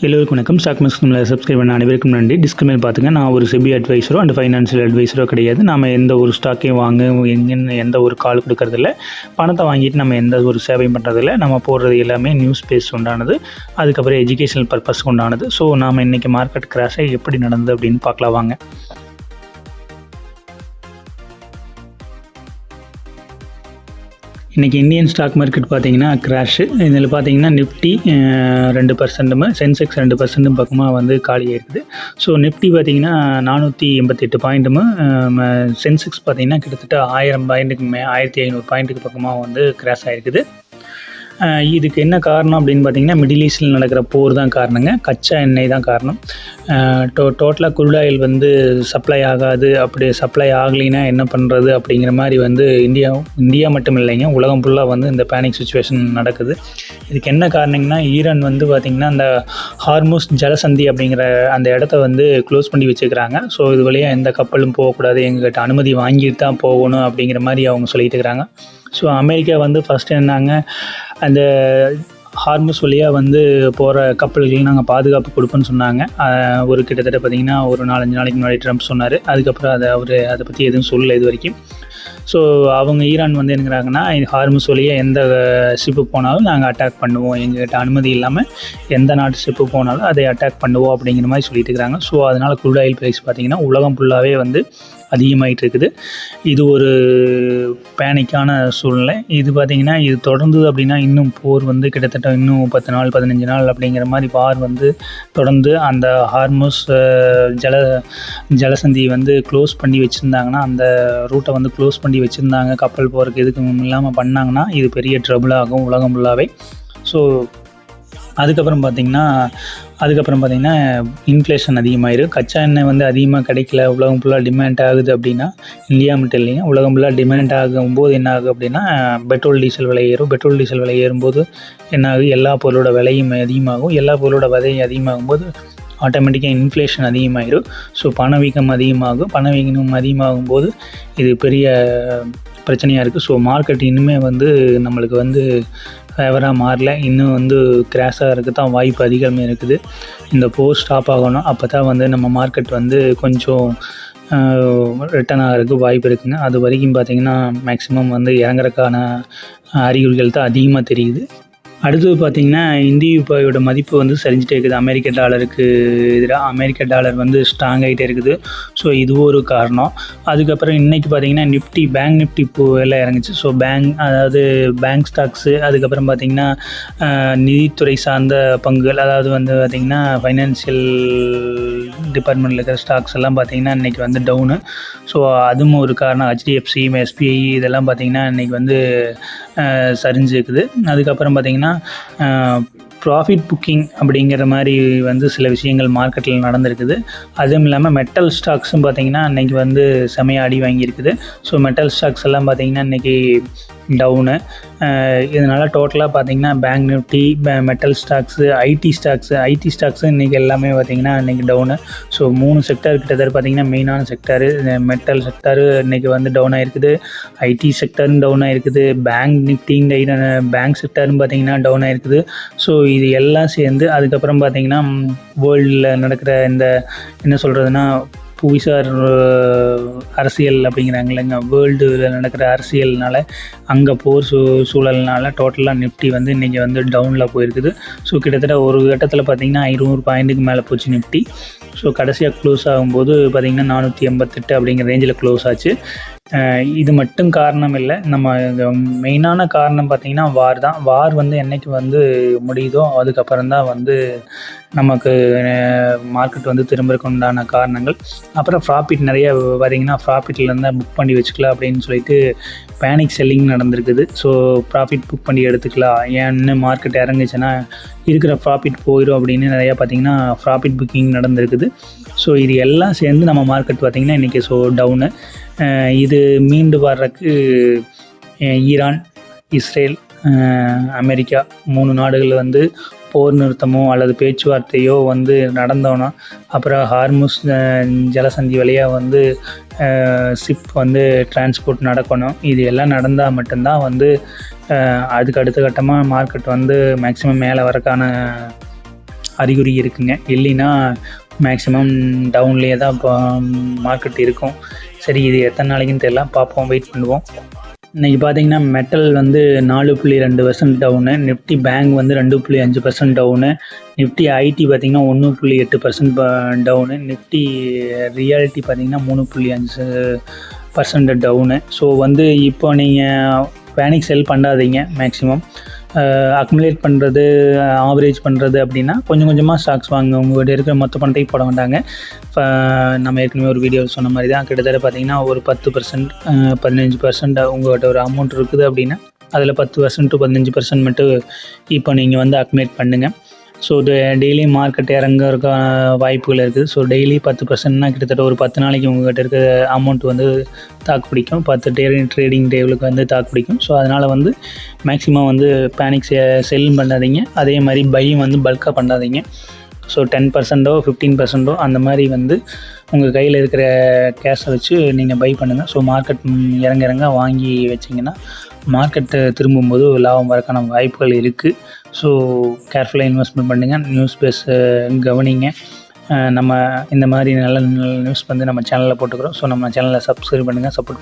எல்லோருக்கும் வணக்கம். Stock market subscribe பண்ண அனைவருக்கும் நன்றி. டிஸ்கிளைமர் பார்த்துங்க, நான் ஒரு செபி அட்வைஸரோ அண்ட் ஃபைனான்ஷியல் அட்வைஸரோ கிடையாது. நம்ம எந்த ஒரு ஸ்டாக்கையும் எந்த ஒரு கால் கொடுக்கறதில்ல. பணத்தை வாங்கிட்டு நம்ம எந்த ஒரு சேவையும் பண்ணுறதில்ல. நம்ம போடுறது எல்லாமே நியூஸ் பேஸ் உண்டானது, அதுக்கப்புறம் எஜுகேஷனல் பர்பஸ்க்கு உண்டானது. ஸோ நாம் இன்றைக்கி மார்க்கெட் கிராஷை எப்படி நடந்தது அப்படின்னு பார்க்கலாம் வாங்க. இன்றைக்கி இந்தியன் ஸ்டாக் மார்க்கெட் பார்த்திங்கன்னா கிராஷு. இதில் பார்த்திங்கன்னா நிஃப்டி 2%, சென்செக்ஸ் 2% பக்கமாக வந்து காலியாக இருக்குது. ஸோ நிஃப்டி பார்த்திங்கன்னா 488 பாயிண்ட்டும், சென்செக்ஸ் பார்த்திங்கன்னா கிட்டத்தட்ட 1000 பாயிண்ட்டுக்கு 1500 பாயிண்ட்டுக்கு பக்கமாக வந்து கிராஷ் ஆகிருக்குது. இதுக்கு என்ன காரணம் அப்படின்னு பார்த்தீங்கன்னா, மிடில் ஈஸ்டில் நடக்கிற போர் தான் காரணங்க. கச்சா எண்ணெய் தான் காரணம். டோட்டலாக குரூட் ஆயில் வந்து சப்ளை ஆகாது. அப்படி சப்ளை ஆகலைன்னா என்ன பண்ணுறது அப்படிங்கிற மாதிரி வந்து இந்தியா மட்டும் இல்லைங்க, உலகம் ஃபுல்லாக வந்து இந்த பேனிக் சுச்சுவேஷன் நடக்குது. இதுக்கு என்ன காரணங்கன்னா, ஈரான் வந்து பார்த்திங்கன்னா அந்த ஹார்முஸ் ஜலசந்தி அப்படிங்கிற அந்த இடத்த வந்து க்ளோஸ் பண்ணி வச்சுக்கிறாங்க. ஸோ இது வழியாக எந்த கப்பலும் போகக்கூடாது, எங்ககிட்ட அனுமதி வாங்கிட்டு தான் போகணும் அப்படிங்கிற மாதிரி அவங்க சொல்லிட்டு இருக்கிறாங்க. ஸோ அமெரிக்கா வந்து ஃபஸ்ட்டு என்னங்க, அந்த ஹார்முஸ் வழியாக வந்து போகிற கப்பல்களுக்கு நாங்கள் பாதுகாப்பு கொடுப்போன்னு சொன்னாங்க. ஒரு கிட்டத்தட்ட பார்த்திங்கன்னா ஒரு 4-5 நாளைக்கு முன்னாடி ட்ரம்ப் சொன்னார். அதுக்கப்புறம் அதை பற்றி எதுவும் சொல்லலை இது வரைக்கும். ஸோ அவங்க ஈரான் வந்து என்னங்கிறாங்கன்னா, ஹார்முஸ் வழியாக எந்த ஷிப்பு போனாலும் நாங்கள் அட்டாக் பண்ணுவோம், எங்கள்கிட்ட அனுமதி இல்லாமல் எந்த நாட்டு ஷிப்பு போனாலும் அதை அட்டாக் பண்ணுவோம் அப்படிங்கிற மாதிரி சொல்லிட்டு இருக்கிறாங்க. ஸோ அதனால் குரூட் ஆயில் ப்ரைஸ் பார்த்திங்கன்னா உலகம் ஃபுல்லாகவே வந்து அதிகமாகிட்டு இருக்குது. இது ஒரு பேனிக்கான சூழ்நிலை. இது பார்த்திங்கன்னா இது தொடர்ந்தது அப்படின்னா இன்னும் போர் வந்து கிட்டத்தட்ட இன்னும் 10 நாள் 15 நாள் அப்படிங்கிற மாதிரி வார் வந்து தொடர்ந்து அந்த ஹார்முஸ் ஜலசந்தி வந்து க்ளோஸ் பண்ணி வச்சுருந்தாங்கன்னா, அந்த ரூட்டை வந்து க்ளோஸ் பண்ணி வச்சுருந்தாங்க, கப்பல் போகிறதுக்கு எதுக்கும் இல்லாமல் பண்ணாங்கன்னா இது பெரிய ட்ரபிள் ஆகும் உலகம் ஃபுல்லாகவே. ஸோ அதுக்கப்புறம் பார்த்திங்கன்னா இன்ஃப்ளேஷன் அதிகமாகிடும். கச்சா எண்ணெய் வந்து அதிகமாக கிடைக்கல, உலகம் ஃபுல்லாக டிமாண்ட் ஆகுது அப்படின்னா, இந்தியா மட்டும் இல்லைங்க, உலகம் ஃபுல்லாக டிமாண்ட் ஆகும்போது என்ன ஆகும் அப்படின்னா, பெட்ரோல் டீசல் விலை ஏறும். பெட்ரோல் டீசல் விலை ஏறும்போது என்ன ஆகுது, எல்லா பொருளோட விலையும் அதிகமாகும். எல்லா பொருளோட விலையும் அதிகமாகும் போது ஆட்டோமேட்டிக்காக இன்ஃப்ளேஷன் அதிகமாகிடும். ஸோ பணவீக்கம் அதிகமாகும் போது இது பெரிய பிரச்சனையாக இருக்குது. ஸோ மார்க்கெட் இன்னுமே வந்து நம்மளுக்கு வந்து ஃபேவராக மாறல, இன்னும் வந்து கிராஷாக இருக்க தான் வாய்ப்பு அதிகமாக இருக்குது. இந்த போர் ஸ்டாப் ஆகணும், அப்போ தான் வந்து நம்ம மார்க்கெட் வந்து கொஞ்சம் ரிட்டர்ன் ஆகிறதுக்கு வாய்ப்பு இருக்குங்க. அது வரைக்கும் பார்த்திங்கன்னா மேக்ஸிமம் வந்து இறங்குறதுக்கான அறிகுறிகள் தான் அதிகமாக தெரியுது. அடுத்தது பார்த்திங்கன்னா, இந்திய ரூபாயோட மதிப்பு வந்து சரிஞ்சிட்டே இருக்குது. அமெரிக்க டாலருக்கு எதிராக அமெரிக்க டாலர் வந்து ஸ்ட்ராங் ஆகிட்டே இருக்குது. ஸோ இது ஒரு காரணம். அதுக்கப்புறம் இன்றைக்கி பார்த்திங்கன்னா பேங்க் நிஃப்டி எல்லாம் இறங்குச்சு. ஸோ பேங்க் ஸ்டாக்ஸு, அதுக்கப்புறம் பார்த்திங்கன்னா நிதித்துறை சார்ந்த பங்குகள், அதாவது வந்து பார்த்திங்கன்னா ஃபைனான்சியல் டிபார்ட்மெண்ட்டில் இருக்கிற ஸ்டாக்ஸ் எல்லாம் பார்த்திங்கன்னா இன்றைக்கி வந்து டவுனு. ஸோ அதுவும் ஒரு காரணம். HDFC, SBI இதெல்லாம் பார்த்திங்கன்னா இன்றைக்கி வந்து சரிஞ்சிருக்குது. அதுக்கப்புறம் பார்த்திங்கன்னா ப்ராஃபிட் புக்கிங் அப்படிங்கிற மாதிரி வந்து சில விஷயங்கள் மார்க்கெட்டில் நடந்திருக்குது. அதுவும் இல்லாமல் மெட்டல் ஸ்டாக்ஸும் பார்த்திங்கன்னா இன்றைக்கி வந்து செமையாக அடி வாங்கியிருக்குது. ஸோ மெட்டல் ஸ்டாக்ஸ் எல்லாம் பார்த்திங்கன்னா இன்றைக்கி டவுனு. இதனால் டோட்டலாக பார்த்திங்கன்னா bank Nifty, metal stocks, IT stocks இன்றைக்கி எல்லாமே பார்த்திங்கன்னா இன்றைக்கி டவுனு. ஸோ 3 செக்டர் கிட்டத்தட்ட பார்த்திங்கன்னா மெயினான செக்டரு மெட்டல் செக்டரு இன்றைக்கி வந்து டவுன் ஆகிருக்குது. ஐடி செக்டரும் டவுன் ஆகிருக்குது. பேங்க் பேங்க் செக்டரும் பார்த்திங்கன்னா டவுன் ஆகிருக்குது. ஸோ இது எல்லாம் சேர்ந்து அதுக்கப்புறம் பார்த்திங்கன்னா வேர்ல்டில் நடக்கிற இந்த என்ன சொல்கிறதுனா புவிசார் அரசியல் அப்படிங்கிறாங்க இல்லைங்க, வேர்ல்டில் நடக்கிற அரசியல்னால அங்கே போர் சூழல்னால டோட்டலாக நிஃப்டி வந்து இன்றைக்கி வந்து டவுனில் போயிருக்குது. ஸோ கிட்டத்தட்ட ஒரு கட்டத்தில் பார்த்திங்கன்னா 500 பாயிண்ட்டுக்கு மேலே போச்சு நிஃப்டி. ஸோ கடைசியாக க்ளோஸ் ஆகும்போது பார்த்திங்கன்னா 488 அப்படிங்கிற ரேஞ்சில் க்ளோஸ் ஆச்சு. இது மட்டும் காரணம் இல்லை, நம்ம மெயினான காரணம் பார்த்திங்கன்னா வார் வந்து என்றைக்கு வந்து முடியுதோ அதுக்கப்புறம் தான் வந்து நமக்கு மார்க்கெட் வந்து திரும்பறதுக்கு உண்டான காரணங்கள். அப்புறம் ப்ராஃபிட் நிறைய பார்த்திங்கன்னா ப்ராஃபிட்டில் இருந்தால் புக் பண்ணி வச்சுக்கலாம் அப்படின்னு சொல்லிட்டு பேனிக் செல்லிங் நடந்திருக்குது. ஸோ ப்ராஃபிட் புக் பண்ணி எடுத்துக்கலாம், ஏன்னு மார்க்கெட் இறங்குச்சுன்னா இருக்கிற ப்ராஃபிட் போயிடும் அப்படின்னு நிறையா பார்த்திங்கன்னா ப்ராஃபிட் புக்கிங் நடந்திருக்குது. ஸோ இது எல்லாம் சேர்ந்து நம்ம மார்க்கெட் பார்த்திங்கன்னா இன்றைக்கி டவுனு. இது மீண்டு வர்றதுக்கு ஈரான், இஸ்ரேல், அமெரிக்கா 3 நாடுகள் வந்து போர் நிறுத்தமோ அல்லது பேச்சுவார்த்தையோ வந்து நடந்தோன்னா, அப்புறம் ஹார்முஸ் ஜலசந்தி வழியாக வந்து ஷிப் வந்து டிரான்ஸ்போர்ட் நடக்கணும். இது எல்லாம் நடந்தால் மட்டும்தான் வந்து அதுக்கு அடுத்த கட்டமாக மார்க்கெட் வந்து மேக்ஸிமம் மேலே வரக்கான அறிகுறி இருக்குங்க. இல்லைன்னா மேக்ஸிமம் டவுன்லேயே தான் இப்போ மார்க்கெட் இருக்கும். சரி, இது எத்தனை நாளைக்குன்னு தெரியல, பார்ப்போம், வெயிட் பண்ணுவோம். இன்றைக்கி பார்த்தீங்கன்னா மெட்டல் வந்து 4.2% டவுனு, நிஃப்டி பேங்க் வந்து 2.5% டவுனு, நிஃப்டி ஐடி பார்த்திங்கன்னா 1.8% டவுனு, நிஃப்டி ரியாலிட்டி பார்த்திங்கன்னா 3.5% டவுனு. ஸோ வந்து இப்போ நீங்கள் பேனிக் செல் பண்ணாதீங்க. மேக்ஸிமம் அக்குமுலேட் பண்ணுறது, ஆவரேஜ் பண்ணுறது அப்படின்னா கொஞ்சம் கொஞ்சமாக ஸ்டாக்ஸ் வாங்க. உங்கள்கிட்ட இருக்கிற மொத்த பணத்தையும் போட வேண்டாங்க. இப்போ நம்ம ஏற்கனவே ஒரு வீடியோ சொன்ன மாதிரி தான், கிட்டத்தட்ட பார்த்திங்கன்னா ஒரு 10% 15% உங்கள்கிட்ட ஒரு அமௌண்ட் இருக்குது அப்படின்னா அதில் 10% to 15% மட்டும் இப்போ நீங்கள் வந்து அக்குமுலேட் பண்ணுங்கள். ஸோ டெய்லி மார்க்கெட் இறங்க இருக்க வாய்ப்புகள் இருக்குது. ஸோ டெய்லி 10%னா கிட்டத்தட்ட ஒரு 10 நாளைக்கு உங்கள்கிட்ட இருக்க அமௌண்ட் வந்து தாக்கு பிடிக்கும். 10 ட்ரேடிங் டேபிளுக்கு வந்து தாக்கு பிடிக்கும். ஸோ அதனால் வந்து மேக்ஸிமம் வந்து பேனிக் செல் பண்ணாதீங்க. அதே மாதிரி பையும் வந்து பல்காக பண்ணாதீங்க. ஸோ 10%ஓ 15%ஓ அந்த மாதிரி வந்து உங்கள் கையில் இருக்கிற கேஷை வச்சு நீங்கள் பை பண்ணுங்கள். ஸோ மார்க்கெட் இறங்க வாங்கி வச்சிங்கன்னா மார்க்கெட்டு திரும்பும்போது லாபம் வரக்கான வாய்ப்புகள் இருக்குது. ஸோ கேர்ஃபுல்லாக இன்வெஸ்ட்மெண்ட் பண்ணுங்கள். நியூஸ் பேஸ் கவனிங்க. நம்ம இந்த மாதிரி நல்ல நல்ல நியூஸ் வந்து நம்ம சேனலில் போட்டுக்கிறோம். ஸோ நம்ம சேனலை சப்ஸ்கிரைப் பண்ணுங்கள், சப்போர்ட் பண்ணுங்கள்.